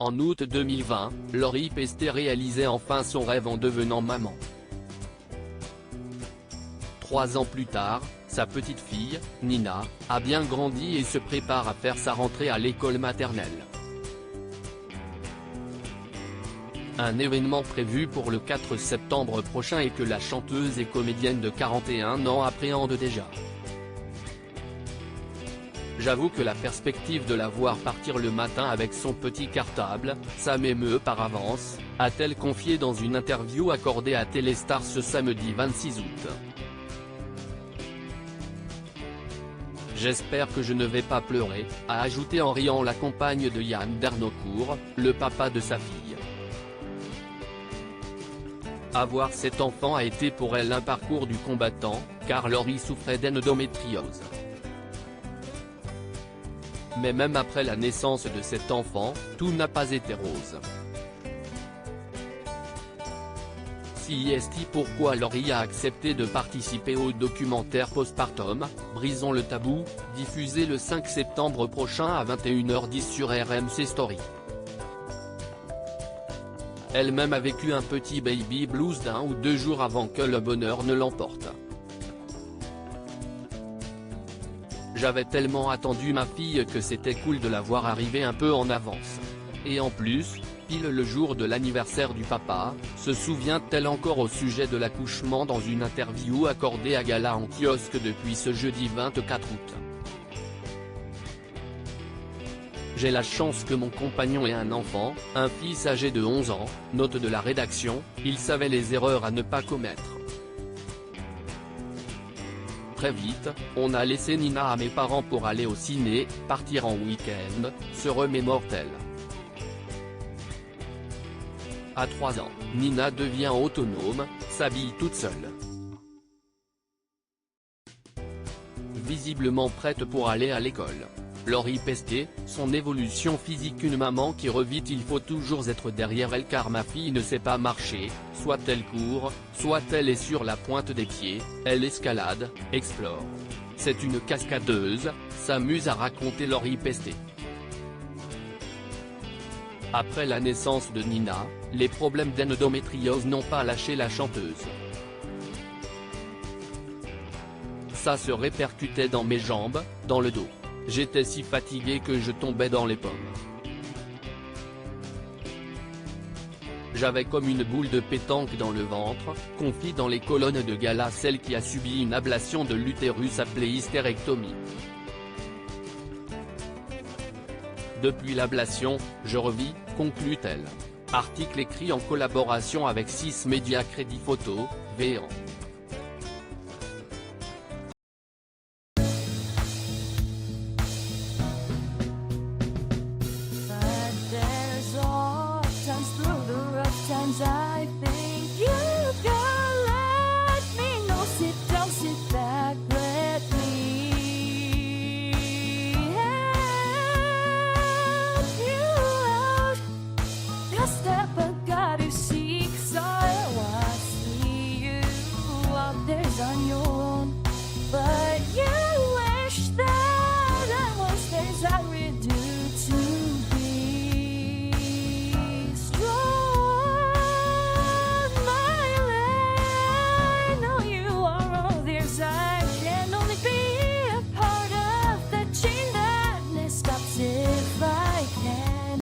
En août 2020, Lori Pesté réalisait enfin son rêve en devenant maman. 3 ans plus tard, sa petite fille, Nina, a bien grandi et se prépare à faire sa rentrée à l'école maternelle. Un événement prévu pour le 4 septembre prochain et que la chanteuse et comédienne de 41 ans appréhende déjà. J'avoue que la perspective de la voir partir le matin avec son petit cartable, ça m'émeut par avance, a-t-elle confié dans une interview accordée à Téléstar ce samedi 26 août. J'espère que je ne vais pas pleurer, a ajouté en riant la compagne de Yann Darnocourt, le papa de sa fille. Avoir cet enfant a été pour elle un parcours du combattant, car Lori souffrait d'endométriose. Mais même après la naissance de cet enfant, tout n'a pas été rose. Si est pourquoi Lori a accepté de participer au documentaire Postpartum, Brisons le tabou, diffusé le 5 septembre prochain à 21h10 sur RMC Story. Elle-même a vécu un petit baby blues d'1 ou 2 jours avant que le bonheur ne l'emporte. J'avais tellement attendu ma fille que c'était cool de la voir arriver un peu en avance. Et en plus, pile le jour de l'anniversaire du papa, se souvient-elle encore au sujet de l'accouchement dans une interview accordée à Gala en kiosque depuis ce jeudi 24 août. J'ai la chance que mon compagnon ait un enfant, un fils âgé de 11 ans, note de la rédaction, il savait les erreurs à ne pas commettre. Très vite, on a laissé Nina à mes parents pour aller au ciné, partir en week-end, se remémore-t-elle. À 3 ans, Nina devient autonome, s'habille toute seule. Visiblement prête pour aller à l'école. Lori Pesté, son évolution physique. Une maman qui revit il faut toujours être derrière elle car ma fille ne sait pas marcher, soit elle court, soit elle est sur la pointe des pieds, elle escalade, explore. C'est une cascadeuse, s'amuse à raconter Lori Pesté. Après la naissance de Nina, les problèmes d'endométriose n'ont pas lâché la chanteuse. Ça se répercutait dans mes jambes, dans le dos. J'étais si fatigué que je tombais dans les pommes. J'avais comme une boule de pétanque dans le ventre, confie dans les colonnes de Gala celle qui a subi une ablation de l'utérus appelée hystérectomie. Depuis l'ablation, je revis, conclut-elle. Article écrit en collaboration avec 6 médias Crédit Photo, Véan.